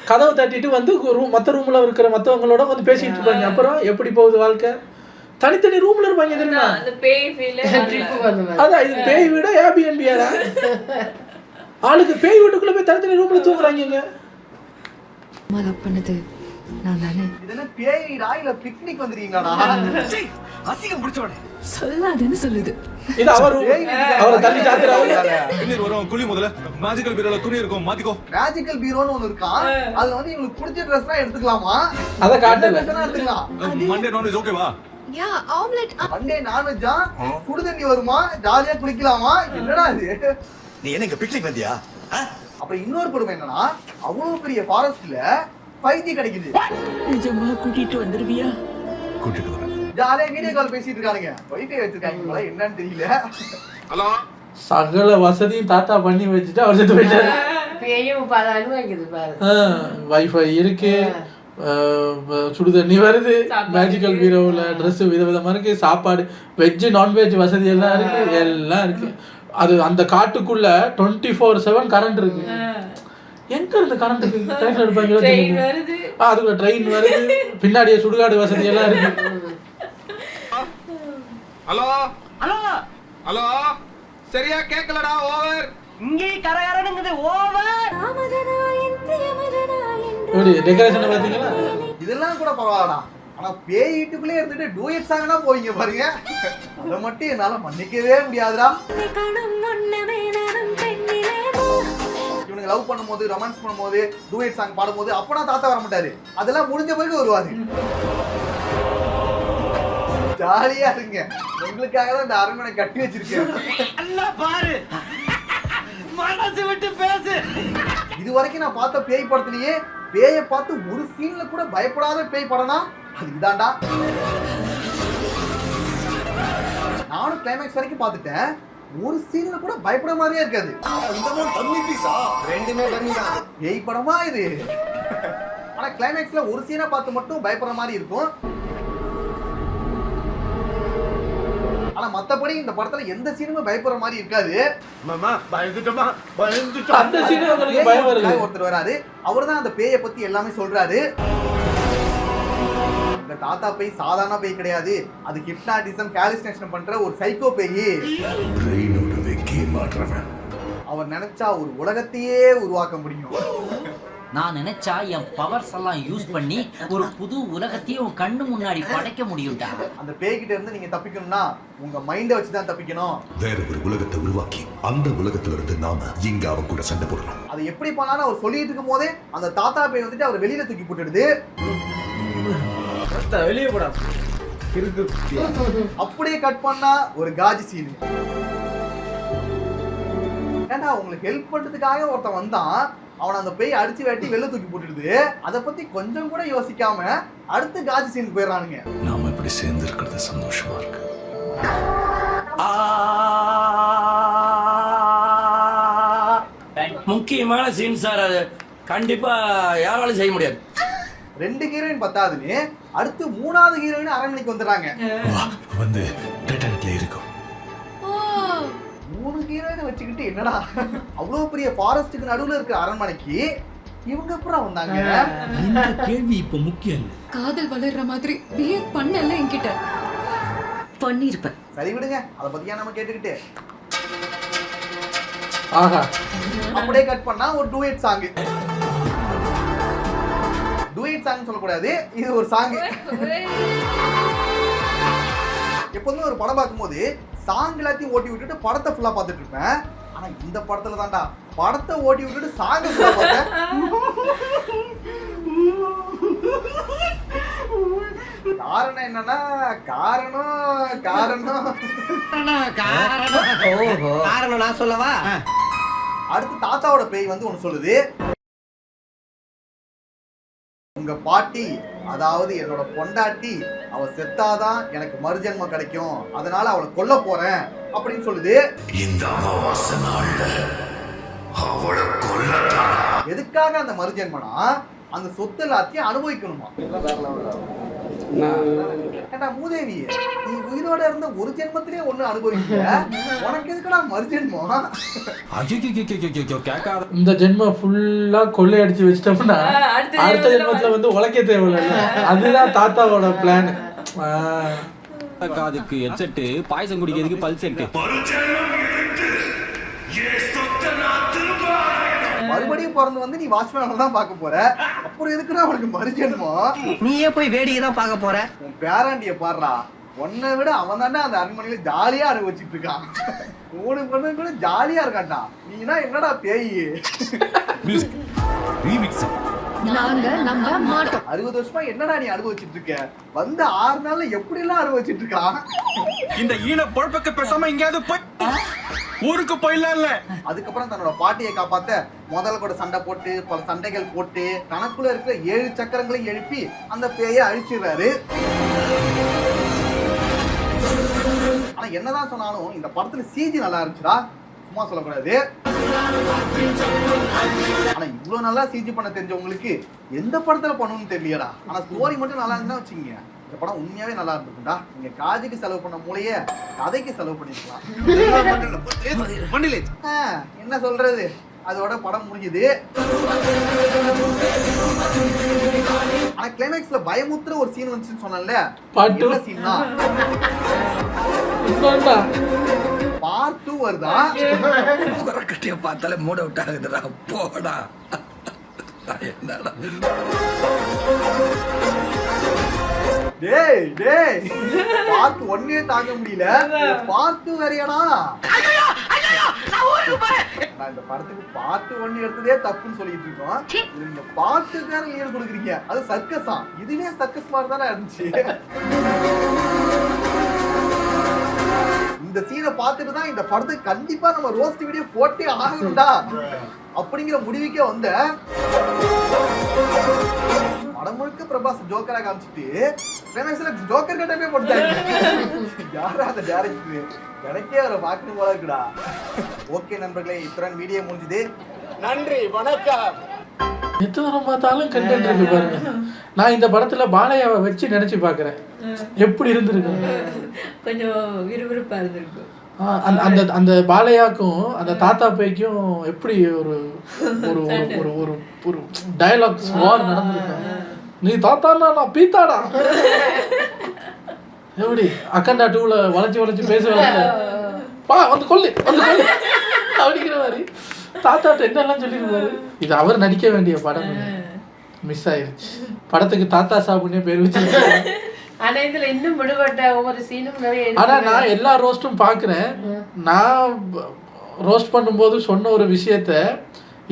[SPEAKER 1] கதவை தட்டிட்டு வந்து மற்ற ரூம்ல இருக்கிற மற்றவங்களோட வந்து பேசிட்டு இருப்பாங்க. அப்புறம் எப்படி போகுது வாழ்க்கை? தனித்தனி ரூம்ல இருப்பாங்க. தெரியுமா? அதான் இது பேய் வீடா ஏபிஎன்பியா? ஆளுக்கு பேய் வீட்டுக்குள்ள போய் தனித்தனி ரூம்ல தூங்குறாங்க.
[SPEAKER 17] பண்ணது நான் தானே.
[SPEAKER 2] இதெல்லாம் பேய் வீடா இல்ல பிக்னிக் வந்திருக்கீங்களாடா?
[SPEAKER 15] அசிங்கம் பிடிச்சோனே
[SPEAKER 17] சொல்லாதேன்னு சொல்லுது.
[SPEAKER 1] இது அவரை தள்ளி சாத்துறாங்க.
[SPEAKER 5] இன்னொரு வரும் குழி முதல்ல மேஜிக்கல் பீரோல துணி இருக்கும் மாத்திக்கோ.
[SPEAKER 2] மேஜிக்கல் பீரோன்னு ஒன்னு இருக்கா, அதுல வந்து இவங்களுக்கு பிடிச்ச ட்ரெஸ் தான் எடுத்துக்கலாமா?
[SPEAKER 1] அத காட்டல.
[SPEAKER 2] எடுத்துக்கலாம்.
[SPEAKER 5] மண்டே நான்வெஜ் ஓகேவா?
[SPEAKER 17] யா ஆம்லெட்.
[SPEAKER 2] மண்டே நான்வெஜ்ஜா? சுடு தண்ணி வருமா? ஜாலியா குளிக்கலாமா? என்னடா இது?
[SPEAKER 15] நீ என்ன இங்க பிக்னிக் வந்தியா?
[SPEAKER 2] அப்புறம் இன்னொரு கொடுமை என்னன்னா அவ்வளவு பெரிய ஃபாரஸ்ட்ல 5G கிடைக்குது.
[SPEAKER 13] நிஜமா கூட்டிட்டு வந்துருவியா?
[SPEAKER 5] கூட்டிட்டு வரேன்.
[SPEAKER 2] ஜாலியா வீடியோ கால் பேசிட்டு இருக்கானுங்க. வைஃபை வச்சிருக்காங்க என்னன்னு தெரியல.
[SPEAKER 15] ஹலோ,
[SPEAKER 1] சகல வசதியும் தாத்தா பண்ணி வச்சுட்டு அவர் செத்து போயிட்டாரு.
[SPEAKER 14] பேயும் பல அனுபவிக்குது பாரு.
[SPEAKER 1] வைஃபை இருக்கு, சுடுதண்ணி வருது, மேஜிக்கல் பீரோவில் ட்ரெஸ் விதவிதமா இருக்கு, சாப்பாடு வெஜ் நான்வெஜ் வசதி எல்லாம் இருக்கு, எல்லாம் இருக்கு. அது அந்த காட்டுக்குள்ள 24/7 கரண்ட் இருக்கு. எங்க இருந்து கரண்ட் ட்ரெயின் எடுப்பாங்களோ அதுக்குள்ள ட்ரெயின் வருது, பின்னாடியே சுடுகாடு வசதி எல்லாம் இருக்கு.
[SPEAKER 15] ஹலோ ஹலோ ஹலோ, சரியா கேக்கலடா, ஓவர். இங்கே கரகரனுங்குது, ஓவர்.
[SPEAKER 1] எப்படி டெக்கரேஷன் பாத்தீங்களா?
[SPEAKER 2] இதெல்லாம் கூட பரவாயில்லடா, ஆனா பேய் வீட்டுக்குள்ளே இருந்துட்டு டூயட் சாங்னா போவீங்க பாருங்க, அதை மட்டும் என்னால மன்னிக்கவே முடியாதுடா. இவனுங்க லவ் பண்ணும்போது ரொமான்ஸ் பண்ணும்போது டூயட் சாங் பாடும்போது அப்பனா தாத்தா வர மாட்டாரு, அதெல்லாம் முடிஞ்ச பிறகு வருவாரு. ஜாலியா இருங்க, உங்களுக்காக தான் இந்த அரண்மனை கட்டி வச்சிருக்கேன்.
[SPEAKER 15] பாரு, மனசு விட்டு பேசு.
[SPEAKER 2] இது வரைக்கும் நான் பார்த்த பேய் படத்திலேயே பேயை பார்த்து ஒரு சீன்ல கூட பயப்படாத பேய் படம்னா அது இதான்டா. நானும் கிளைமேக்ஸ் வரைக்கும் பார்த்துட்டேன், ஒரு சீன்ல கூட பயப்பட மாதிரியே இருக்காது.
[SPEAKER 15] ரெண்டுமே பண்ணிதான்
[SPEAKER 2] பேய் படமா இது. ஆனா கிளைமேக்ஸ்ல ஒரு சீனை பார்த்து மட்டும் பயப்படுற மாதிரி இருக்கும். ஆனா மத்தபடி இந்த படத்துல எந்த சீனுமே பயப்படுற மாதிரி இருக்காது.
[SPEAKER 9] மாமா பயந்துட்டமா பயந்துட்டோம்.
[SPEAKER 1] அந்த சீன் உங்களுக்கு பயம் வருது.
[SPEAKER 2] ஒருத்தர் வராரு, அவர்தான் அந்த பேயை பத்தி எல்லாமே சொல்றாரு. இந்த தாத்தா பேய் சாதாரண பேய் கிடையாது, அது ஹிப்னாட்டிசம் ஹாலுசினேஷன் பண்ற ஒரு சைக்கோ பேய்.
[SPEAKER 18] பிரெயினோட வெக்கி மாற்றவன்.
[SPEAKER 2] அவர் நினைச்சா ஒரு உலகத்தையே உருவாக்க முடியும்.
[SPEAKER 6] நான் நினைச்சா என் பவர்ஸ் எல்லாம் யூஸ் பண்ணி ஒரு புது உலகத்தையும் உன் கண்ணு முன்னாடி படைக்க முடியும்டா.
[SPEAKER 2] அந்த பேய்கிட்ட இருந்து நீங்க தப்பிக்கணும்னா உங்க மைண்டை வச்சு தான் தப்பிக்கணும்.
[SPEAKER 5] வேற ஒரு உலகத்தை உருவாக்கி அந்த உலகத்துல இருந்து நாம இங்க அவன் கூட சண்டை போடணும்.
[SPEAKER 2] அது எப்படி பண்ணாலும் அவர் சொல்லிட்டு இருக்கும் போதே அந்த தாத்தா பேய் வந்துட்டு அவர் வெளியில தூக்கி போட்டுடுது.
[SPEAKER 15] வெளியே போடா.
[SPEAKER 2] அப்படியே கட் பண்ணா ஒரு காஜி சீன். ஏன்னா உங்களுக்கு ஹெல்ப் பண்றதுக்காக ஒருத்தன் வந்தான், அவனை அந்த பேய் அடிச்சு வெட்டி வெளில தூக்கி போட்டுடுது. அதை பத்தி கொஞ்சம் கூட யோசிக்காம அடுத்து காஜி சீன் போயிடறானுங்க.
[SPEAKER 5] நாம இப்படி சேர்ந்து இருக்கிறது சந்தோஷமா இருக்கு.
[SPEAKER 15] முக்கியமான சீன் சார், அது கண்டிப்பா யாராலும் செய்ய முடியாது.
[SPEAKER 2] 2 ஹீரோயின் பத்தாதுன்னு அடுத்து 3வது ஹீரோயின் அரண்மனைக்கு வந்துடுறாங்க.
[SPEAKER 5] வந்து டைட்டானிக்ல இருக்கும்.
[SPEAKER 2] 3 ஹீரோயினை வச்சுக்கிட்டு என்னடா அவ்வளவு பெரிய ஃபாரஸ்ட்டுக்கு நடுவுல இருக்கிற அரண்மனைக்கு இவங்க அப்புறம் வந்தாங்க?
[SPEAKER 19] இந்த கேள்வி இப்ப முக்கியம் இல்ல.
[SPEAKER 7] காதல் வளர்ற மாதிரி பிஹேவ் பண்ணல என்கிட்ட.
[SPEAKER 13] பண்ணிருப்பேன்.
[SPEAKER 2] சரி விடுங்க, அதை பத்தியா நம்ம கேட்டுக்கிட்டு.
[SPEAKER 1] ஆஹா,
[SPEAKER 2] அப்படியே கட் பண்ணா ஒரு டூயட் சாங். டூயட் சாங் சொல்லக்கூடாது, இது ஒரு சாங். எப்போதுமே ஒரு படம் பார்க்கும்போது சாங் எல்லாத்தையும் ஓட்டி விட்டுட்டு படத்தை ஃபுல்லா பார்த்துட்டு இருப்பேன். ஆனா இந்த படத்துல தான்டா படத்தை ஓட்டி விட்டுட்டு சாங் ஃபுல்லா பார்த்தேன். காரணம் என்னன்னா காரணம்
[SPEAKER 15] நான் சொல்லவா?
[SPEAKER 2] அடுத்து தாத்தாவோட பேய் வந்து ஒண்ணு சொல்லுது, உங்க பாட்டி அதாவது என்னோட பொண்டாட்டி அவ செத்தாதான் எனக்கு மறுஜென்மம் கிடைக்கும், அதனால அவளை கொல்ல போறேன் அப்படின்னு சொல்லுது.
[SPEAKER 5] இந்த அமாவாசை நாள்ல அவளை கொல்லத்தான்.
[SPEAKER 2] எதுக்காக அந்த மறுஜென்மனா அந்த சொத்து எல்லாத்தையும் அனுபவிக்கணுமா? ஏண்டா மூதேவி, நீ உயிரோட இருந்த ஒரு ஜென்மத்திலே ஒண்ணு அனுபவிக்கல, உனக்கு எதுக்குடா மறுஜென்மம்?
[SPEAKER 1] இந்த ஜென்மம் ஃபுல்லா கொள்ளையடிச்சு வச்சிட்டோம்னா அடுத்த ஜென்மத்துல வந்து உழைக்க தேவையில்ல. அதுதான் தாத்தாவோட பிளான்.
[SPEAKER 19] காதுக்கு ஹெட்செட், பாயசம் குடிக்கிறதுக்கு பல்ஸ் செட்.
[SPEAKER 2] மறுபடியும் பிறந்து வந்து நீ வாட்ச்மேன் தான் பார்க்க போற, அப்புறம் எதுக்குடா அவனுக்கு மறுஜென்மம்?
[SPEAKER 15] நீயே போய் வேடிக்கை தான் பார்க்க போற.
[SPEAKER 2] உன் பேராண்டிய பாடுறா, உன்னை விட அவன் தானே அந்த அரண்மனையில ஜாலியா அனுபவிச்சுட்டு இருக்கான். 3 பொண்ணு கூட ஜாலியா இருக்கான்டா, நீனா என்னடா பேய்?
[SPEAKER 17] நாங்க நம்ப மாட்டோம்.
[SPEAKER 2] 60 வருஷமா என்னடா நீ அனுபவிச்சுட்டு இருக்க? வந்து 6 நாள்ல எப்படி எல்லாம் அனுபவிச்சுட்டு இருக்கான்?
[SPEAKER 19] இந்த ஈன பொழப்புக்கு பேசாம எங்கயாவது போய் ஊருக்கு போயிடலாம்ல.
[SPEAKER 2] அதுக்கப்புறம் தன்னோட பாட்டியை காப்பாத்த முதல்ல கூட சண்டை போட்டு பல சண்டைகள் போட்டு தனக்குள்ள இருக்கிற 7 சக்கரங்களை எழுப்பி அந்த பேயை அழிச்சிடுறாரு. ஆனா என்னதான் சொன்னாலும் இந்த படத்துல சிஜி நல்லா இருந்துச்சுடா, சும்மா சொல்லக்கூடாது. ஆனா இவ்வளவு நல்லா சிஜி பண்ண தெரிஞ்சவங்களுக்கு எந்த படத்துல பண்ணணும்னு தெரியலடா. ஆனா ஸ்டோரி மட்டும் நல்லா இருந்துச்சுன்னா வச்சுக்கீங்க, இந்த படம் உண்மையாவே நல்லா இருந்துக்கும்டா. நீங்க காஜுக்கு செலவு பண்ண மூளைய கதைக்கு செலவு பண்ணிருக்கலாம். என்ன சொல்றது, அதோட படம் முடிஞ்சுது. ஆனா கிளைமேக்ஸ்ல பயமுத்துற ஒரு சீன் வந்துச்சுன்னு சொன்னேன்ல, என்ன சீன்னா பார்ட் 2 வருதா?
[SPEAKER 15] கட்டிய பார்த்தாலே மூட விட்டாகுதுடா, போடா. என்னடா
[SPEAKER 2] டேய் டேய், பார்ட் 1 தாங்க முடியல, பார்ட் 2 வேறயாடா? நான் இந்த படத்துக்கு பார்ட் 1 எடுத்ததே தப்புன்னு சொல்லிட்டு இருக்கோம், நீங்க பார்ட் 2 வேற ஏன் கொடுக்குறீங்க? அது சர்க்கஸா? இதுவே சர்க்கஸ் மாதிரி தானே இருந்துச்சு. இந்த சீனை பார்த்துட்டு தான் இந்த படத்துக்கு கண்டிப்பா நம்ம ரோஸ்ட் வீடியோ போட்டே ஆகணும்டா அப்படிங்கிற முடிவுக்கே வந்த. படம் முழுக்க பிரபாஸ் ஜோக்கரா காமிச்சிட்டு ஜோக்கர் கட்டமே போட்டாங்க. யாரா அந்த டைரக்டர்? எனக்கே அவரை பார்க்கணும் போல இருக்குடா. ஓகே நண்பர்களே, இத்துடன் வீடியோ முடிஞ்சுது. நன்றி, வணக்கம்.
[SPEAKER 1] எத்தனை தரம் பார்த்தாலும் கண்டென்ட் இருக்கு பாருங்க. நான் இந்த படத்துல பாலையாவை வச்சு நினைச்சு பாக்குறேன், எப்படி இருந்திருக்கு?
[SPEAKER 12] கொஞ்சம் விறுவிறுப்பா இருந்திருக்கும்.
[SPEAKER 1] அந்த அந்த பாலையாக்கும் அந்த தாத்தா பேய்க்கும் எப்படி ஒரு ஒரு ஒரு ஒரு ஒரு டயலாக்ஸ் வார் நடந்திருக்கும். நீ தாத்தானா நான் பீத்தாடா, எப்படி அக்கண்டா 2ல வளைச்சு வளைச்சு பேசுவாங்க, பா வந்து கொல்லு வந்து கொல்லு அப்படிங்கிற மாதிரி தாத்தாட்ட என்னெல்லாம் சொல்லியிருந்தாரு. இது அவர் நடிக்க வேண்டிய படம் மிஸ் ஆயிருச்சு. படத்துக்கு தாத்தா சாபுன்னே பேர் வச்சிருக்காங்க.
[SPEAKER 14] ஆனா இதுல இன்னும் விடுபட்ட ஒவ்வொரு சீனும் நிறைய
[SPEAKER 1] ஆனா நான் எல்லா ரோஸ்ட்டும் பாக்குறேன். நான் ரோஸ்ட் பண்ணும்போது சொன்ன ஒரு விஷயத்த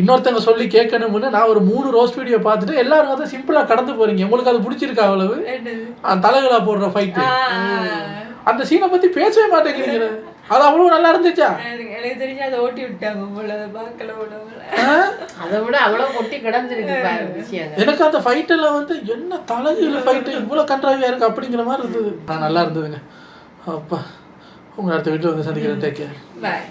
[SPEAKER 1] இன்னொருத்தங்க சொல்லி கேட்கணும்னு நான் ஒரு 3 ரோஸ்ட் வீடியோ பார்த்துட்டு எல்லாரும் வந்து சிம்பிளா கடந்து போறீங்க. உங்களுக்கு அது பிடிச்சிருக்கா? அவ்வளவு தலைகளா போடுற ஃபைட்டு அந்த சீனை பத்தி பேசவே மாட்டேங்கிறீங்க. அது அவ்வளவு நல்லா இருந்துச்சா?
[SPEAKER 12] எனக்கு தெரிஞ்சு அதை ஓட்டி விட்டாங்க போல, பார்க்கல போல.
[SPEAKER 14] அதை விட அவ்வளவு கொட்டி கிடந்துருக்கு.
[SPEAKER 1] எனக்கு அந்த ஃபைட் எல்லாம் வந்து என்ன தலைகீழ ஃபைட்டு இவ்வளவு கன்றாவியா இருக்கு அப்படிங்கிற மாதிரி இருந்தது. நல்லா இருந்ததுங்க. அப்பா உங்க அடுத்த வீட்டுல வந்து சந்திக்கிறேன். Take care.
[SPEAKER 12] பாய்.